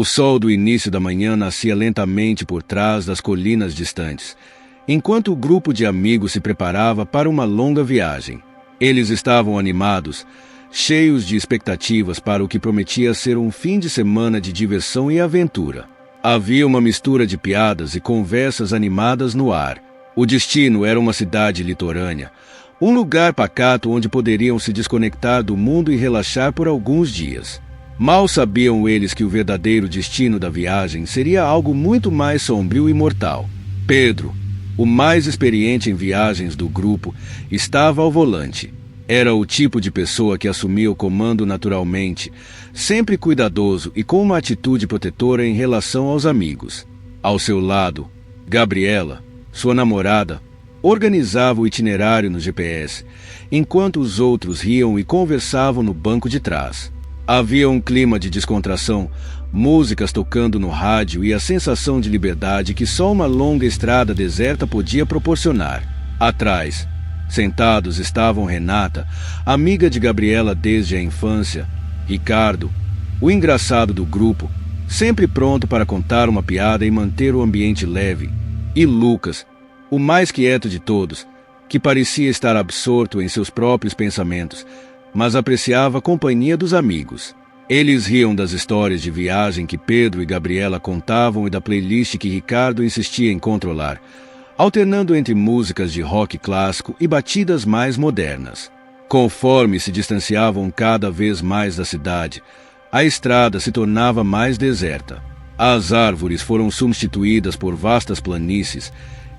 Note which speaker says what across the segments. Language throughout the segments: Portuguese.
Speaker 1: O sol do início da manhã nascia lentamente por trás das colinas distantes, enquanto o grupo de amigos se preparava para uma longa viagem. Eles estavam animados, cheios de expectativas para o que prometia ser um fim de semana de diversão e aventura. Havia uma mistura de piadas e conversas animadas no ar. O destino era uma cidade litorânea, um lugar pacato onde poderiam se desconectar do mundo e relaxar por alguns dias. Mal sabiam eles que o verdadeiro destino da viagem seria algo muito mais sombrio e mortal. Pedro, o mais experiente em viagens do grupo, estava ao volante. Era o tipo de pessoa que assumia o comando naturalmente, sempre cuidadoso e com uma atitude protetora em relação aos amigos. Ao seu lado, Gabriela, sua namorada, organizava o itinerário no GPS, enquanto os outros riam e conversavam no banco de trás. Havia um clima de descontração, músicas tocando no rádio e a sensação de liberdade que só uma longa estrada deserta podia proporcionar. Atrás, sentados estavam Renata, amiga de Gabriela desde a infância, Ricardo, o engraçado do grupo, sempre pronto para contar uma piada e manter o ambiente leve, e Lucas, o mais quieto de todos, que parecia estar absorto em seus próprios pensamentos, mas apreciava a companhia dos amigos. Eles riam das histórias de viagem que Pedro e Gabriela contavam e da playlist que Ricardo insistia em controlar, alternando entre músicas de rock clássico e batidas mais modernas. Conforme se distanciavam cada vez mais da cidade, a estrada se tornava mais deserta. As árvores foram substituídas por vastas planícies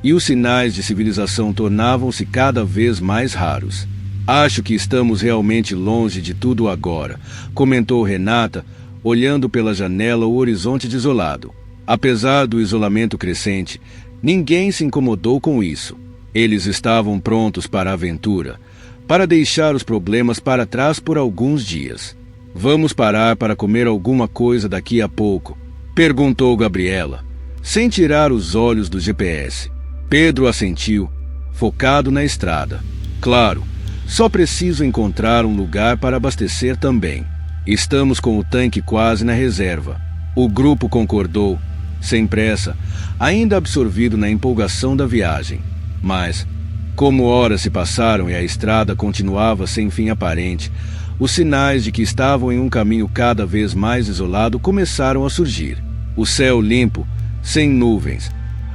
Speaker 1: e os sinais de civilização tornavam-se cada vez mais raros. Acho que estamos realmente longe de tudo agora, comentou Renata, olhando pela janela o horizonte desolado. Apesar do isolamento crescente, ninguém se incomodou com isso. Eles estavam prontos para a aventura, para deixar os problemas para trás por alguns dias. Vamos parar para comer alguma coisa daqui a pouco? Perguntou Gabriela, sem tirar os olhos do GPS. Pedro assentiu, focado na estrada. Claro, só preciso encontrar um lugar para abastecer também. Estamos com o tanque quase na reserva. O grupo concordou, sem pressa, ainda absorvido na empolgação da viagem. Mas, como horas se passaram e a estrada continuava sem fim aparente, os sinais de que estavam em um caminho cada vez mais isolado começaram a surgir. O céu limpo, sem nuvens,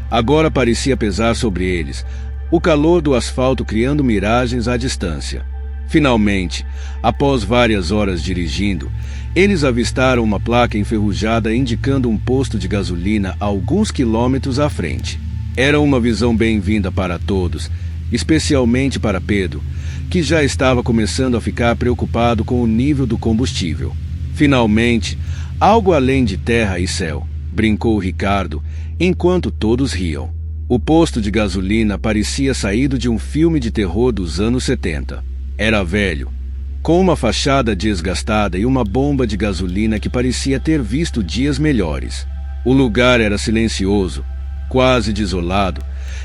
Speaker 1: agora parecia pesar sobre eles, o calor do asfalto criando miragens à distância. Finalmente, após várias horas dirigindo, eles avistaram uma placa enferrujada indicando um posto de gasolina a alguns quilômetros à frente. Era uma visão bem-vinda para todos, especialmente para Pedro, que já estava começando a ficar preocupado com o nível do combustível. Finalmente, algo além de terra e céu, brincou Ricardo, enquanto todos riam. O posto de gasolina parecia saído de um filme de terror dos anos 70. Era velho, com uma fachada desgastada e uma bomba de gasolina que parecia ter visto dias melhores. O lugar era silencioso, quase desolado,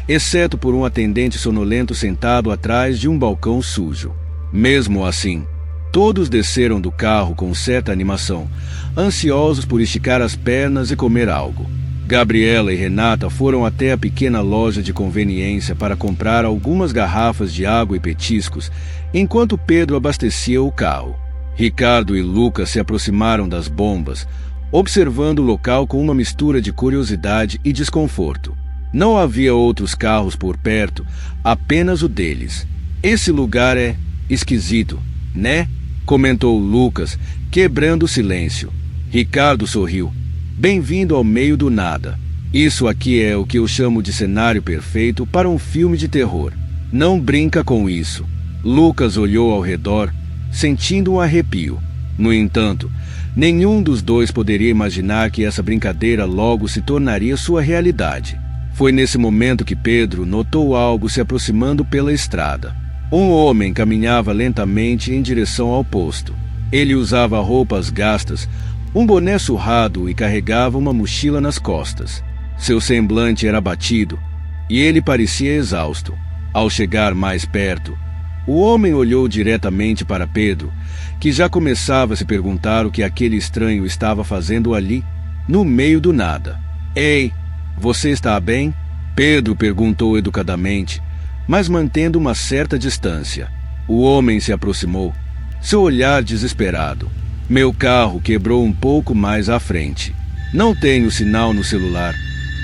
Speaker 1: exceto por um atendente sonolento sentado atrás de um balcão sujo. Mesmo assim, todos desceram do carro com certa animação, ansiosos por esticar as pernas e comer algo. Gabriela e Renata foram até a pequena loja de conveniência para comprar algumas garrafas de água e petiscos, enquanto Pedro abastecia o carro. Ricardo e Lucas se aproximaram das bombas, observando o local com uma mistura de curiosidade e desconforto. Não havia outros carros por perto, apenas o deles. Esse lugar é esquisito, né? Comentou Lucas, quebrando o silêncio. Ricardo sorriu. Bem-vindo ao meio do nada. Isso aqui é o que eu chamo de cenário perfeito para um filme de terror. Não brinca com isso. Lucas olhou ao redor, sentindo um arrepio. No entanto, nenhum dos dois poderia imaginar que essa brincadeira logo se tornaria sua realidade. Foi nesse momento que Pedro notou algo se aproximando pela estrada. Um homem caminhava lentamente em direção ao posto. Ele usava roupas gastas, um boné surrado e carregava uma mochila nas costas. Seu semblante era abatido e ele parecia exausto. Ao chegar mais perto, o homem olhou diretamente para Pedro, que já começava a se perguntar o que aquele estranho estava fazendo ali. no meio do nada. Ei, você está bem? Pedro perguntou educadamente, mas mantendo uma certa distância. O homem se aproximou, seu olhar desesperado. Meu carro quebrou um pouco mais à frente. Não tenho sinal no celular.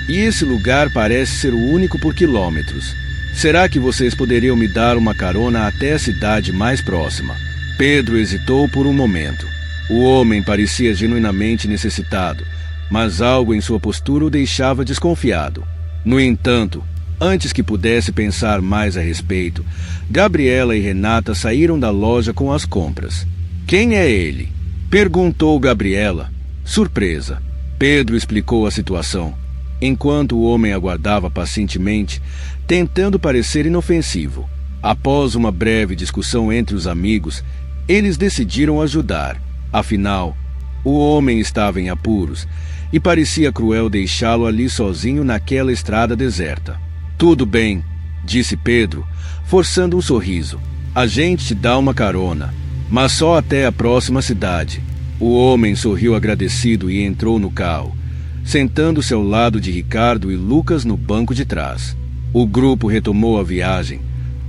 Speaker 1: E esse lugar parece ser o único por quilômetros. Será que vocês poderiam me dar uma carona até a cidade mais próxima? Pedro hesitou por um momento. O homem parecia genuinamente necessitado, mas algo em sua postura o deixava desconfiado. No entanto, antes que pudesse pensar mais a respeito, Gabriela e Renata saíram da loja com as compras. Quem é ele? Perguntou Gabriela, surpresa. Pedro explicou a situação, enquanto o homem aguardava pacientemente, tentando parecer inofensivo. Após uma breve discussão entre os amigos, eles decidiram ajudar. Afinal, o homem estava em apuros e parecia cruel deixá-lo ali sozinho naquela estrada deserta. Tudo bem, disse Pedro, forçando um sorriso. A gente te dá uma carona, mas só até a próxima cidade. O homem sorriu agradecido e entrou no carro, sentando-se ao lado de Ricardo e Lucas no banco de trás. O grupo retomou a viagem,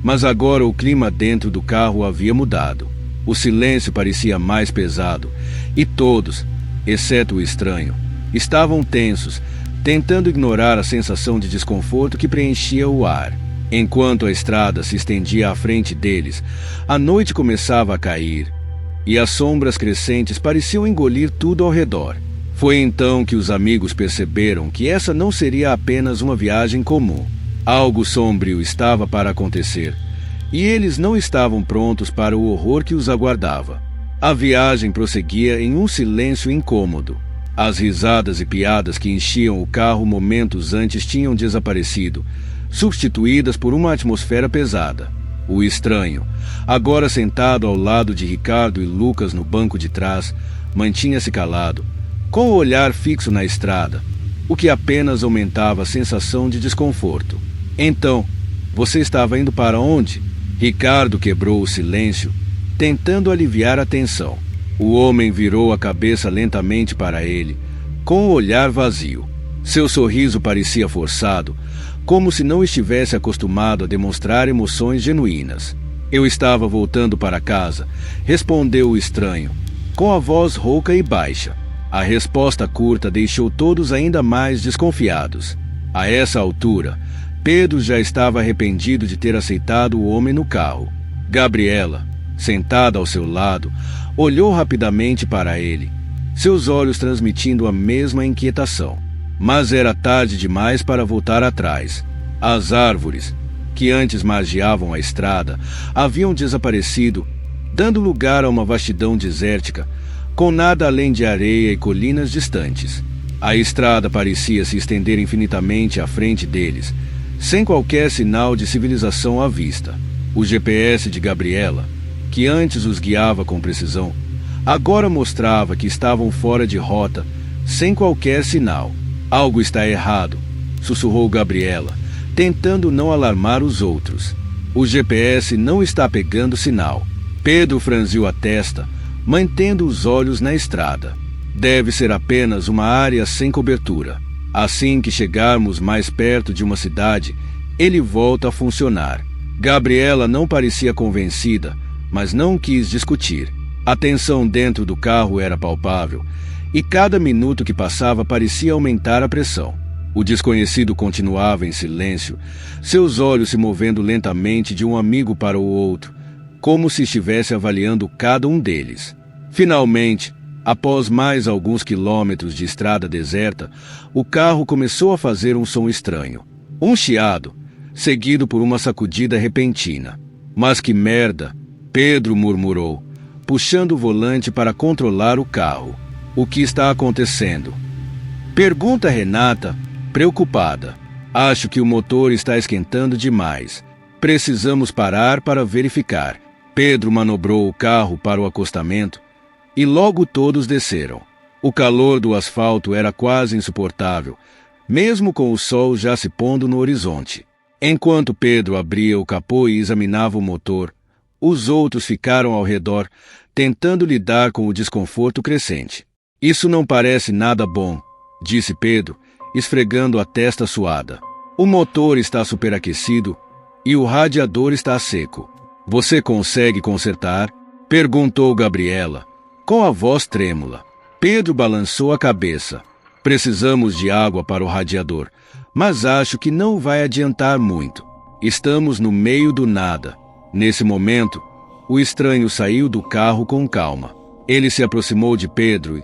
Speaker 1: mas agora o clima dentro do carro havia mudado. O silêncio parecia mais pesado, e todos, exceto o estranho, estavam tensos, tentando ignorar a sensação de desconforto que preenchia o ar. Enquanto a estrada se estendia à frente deles, a noite começava a cair, e as sombras crescentes pareciam engolir tudo ao redor. Foi então que os amigos perceberam que essa não seria apenas uma viagem comum. Algo sombrio estava para acontecer, e eles não estavam prontos para o horror que os aguardava. A viagem prosseguia em um silêncio incômodo. As risadas e piadas que enchiam o carro momentos antes tinham desaparecido, substituídas por uma atmosfera pesada. O estranho, agora sentado ao lado de Ricardo e Lucas no banco de trás, mantinha-se calado, com o olhar fixo na estrada, o que apenas aumentava a sensação de desconforto. Então, você estava indo para onde? Ricardo quebrou o silêncio, tentando aliviar a tensão. O homem virou a cabeça lentamente para ele, com o olhar vazio. Seu sorriso parecia forçado, como se não estivesse acostumado a demonstrar emoções genuínas. Eu estava voltando para casa, respondeu o estranho, com a voz rouca e baixa. A resposta curta deixou todos ainda mais desconfiados. A essa altura, Pedro já estava arrependido de ter aceitado o homem no carro. Gabriela, sentada ao seu lado, olhou rapidamente para ele, seus olhos transmitindo a mesma inquietação. Mas era tarde demais para voltar atrás. As árvores, que antes margeavam a estrada, haviam desaparecido, dando lugar a uma vastidão desértica, com nada além de areia e colinas distantes. A estrada parecia se estender infinitamente à frente deles, sem qualquer sinal de civilização à vista. O GPS de Gabriela, que antes os guiava com precisão, agora mostrava que estavam fora de rota, sem qualquer sinal. Algo está errado, sussurrou Gabriela, tentando não alarmar os outros. O GPS não está pegando sinal. Pedro franziu a testa, mantendo os olhos na estrada. Deve ser apenas uma área sem cobertura. Assim que chegarmos mais perto de uma cidade, ele volta a funcionar. Gabriela não parecia convencida, mas não quis discutir. A tensão dentro do carro era palpável, e cada minuto que passava parecia aumentar a pressão. O desconhecido continuava em silêncio, seus olhos se movendo lentamente de um amigo para o outro, como se estivesse avaliando cada um deles. Finalmente, após mais alguns quilômetros de estrada deserta, o carro começou a fazer um som estranho. Um chiado, seguido por uma sacudida repentina. Mas que merda! Pedro murmurou, puxando o volante para controlar o carro. O que está acontecendo? Pergunta Renata, preocupada. Acho que o motor está esquentando demais. Precisamos parar para verificar. Pedro manobrou o carro para o acostamento e logo todos desceram. O calor do asfalto era quase insuportável, mesmo com o sol já se pondo no horizonte. Enquanto Pedro abria o capô e examinava o motor, os outros ficaram ao redor, tentando lidar com o desconforto crescente. Isso não parece nada bom, disse Pedro, esfregando a testa suada. O motor está superaquecido e o radiador está seco. Você consegue consertar? Perguntou Gabriela, com a voz trêmula. Pedro balançou a cabeça. Precisamos de água para o radiador, mas acho que não vai adiantar muito. Estamos no meio do nada. Nesse momento, o estranho saiu do carro com calma. Ele se aproximou de Pedro e,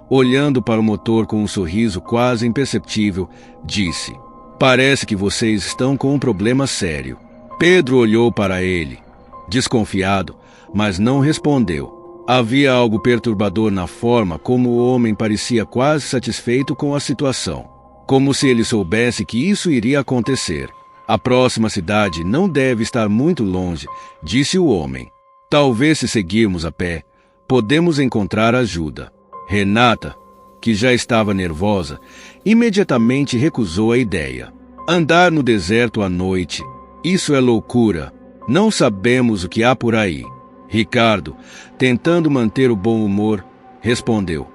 Speaker 1: olhando para o motor com um sorriso quase imperceptível, disse: Parece que vocês estão com um problema sério. Pedro olhou para ele, desconfiado, mas não respondeu. Havia algo perturbador na forma como o homem parecia quase satisfeito com a situação, como se ele soubesse que isso iria acontecer. A próxima cidade não deve estar muito longe, disse o homem. Talvez se seguirmos a pé, podemos encontrar ajuda. Renata, que já estava nervosa, imediatamente recusou a ideia. Andar no deserto à noite, isso é loucura. Não sabemos o que há por aí. Ricardo, tentando manter o bom humor, respondeu: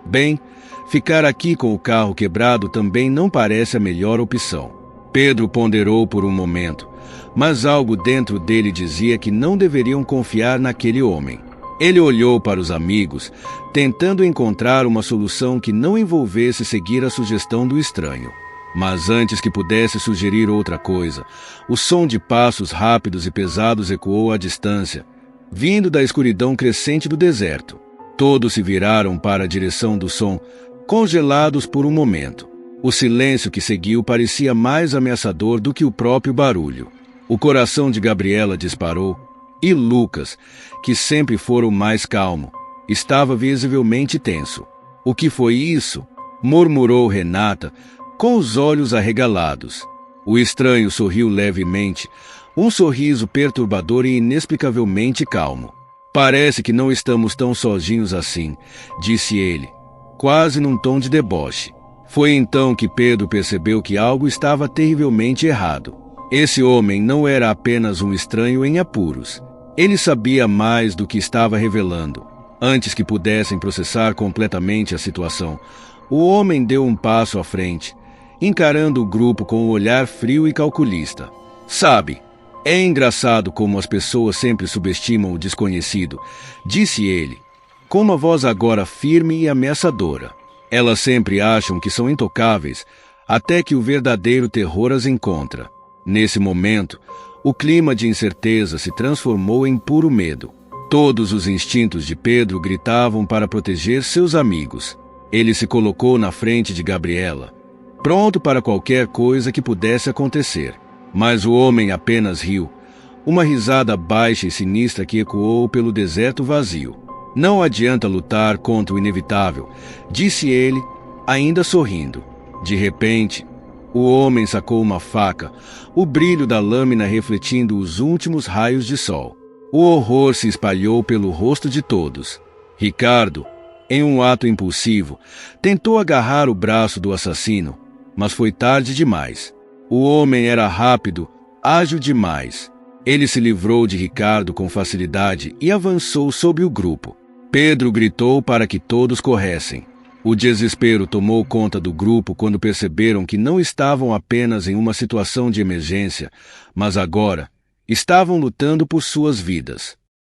Speaker 1: Bem, ficar aqui com o carro quebrado também não parece a melhor opção. Pedro ponderou por um momento, mas algo dentro dele dizia que não deveriam confiar naquele homem. Ele olhou para os amigos, tentando encontrar uma solução que não envolvesse seguir a sugestão do estranho. Mas antes que pudesse sugerir outra coisa, o som de passos rápidos e pesados ecoou à distância, vindo da escuridão crescente do deserto. Todos se viraram para a direção do som, congelados por um momento. O silêncio que seguiu parecia mais ameaçador do que o próprio barulho. O coração de Gabriela disparou, e Lucas, que sempre fora o mais calmo, estava visivelmente tenso. O que foi isso? Murmurou Renata, com os olhos arregalados. O estranho sorriu levemente, um sorriso perturbador e inexplicavelmente calmo. Parece que não estamos tão sozinhos assim, disse ele, quase num tom de deboche. Foi então que Pedro percebeu que algo estava terrivelmente errado. Esse homem não era apenas um estranho em apuros. Ele sabia mais do que estava revelando. Antes que pudessem processar completamente a situação, o homem deu um passo à frente, encarando o grupo com um olhar frio e calculista. Sabe, é engraçado como as pessoas sempre subestimam o desconhecido, disse ele, com uma voz agora firme e ameaçadora. Elas sempre acham que são intocáveis, até que o verdadeiro terror as encontra. Nesse momento, o clima de incerteza se transformou em puro medo. Todos os instintos de Pedro gritavam para proteger seus amigos. Ele se colocou na frente de Gabriela, pronto para qualquer coisa que pudesse acontecer. Mas o homem apenas riu, uma risada baixa e sinistra que ecoou pelo deserto vazio. Não adianta lutar contra o inevitável, disse ele, ainda sorrindo. De repente, o homem sacou uma faca, o brilho da lâmina refletindo os últimos raios de sol. O horror se espalhou pelo rosto de todos. Ricardo, em um ato impulsivo, tentou agarrar o braço do assassino, mas foi tarde demais. O homem era rápido, ágil demais. Ele se livrou de Ricardo com facilidade e avançou sobre o grupo. Pedro gritou para que todos corressem. O desespero tomou conta do grupo quando perceberam que não estavam apenas em uma situação de emergência, mas agora estavam lutando por suas vidas.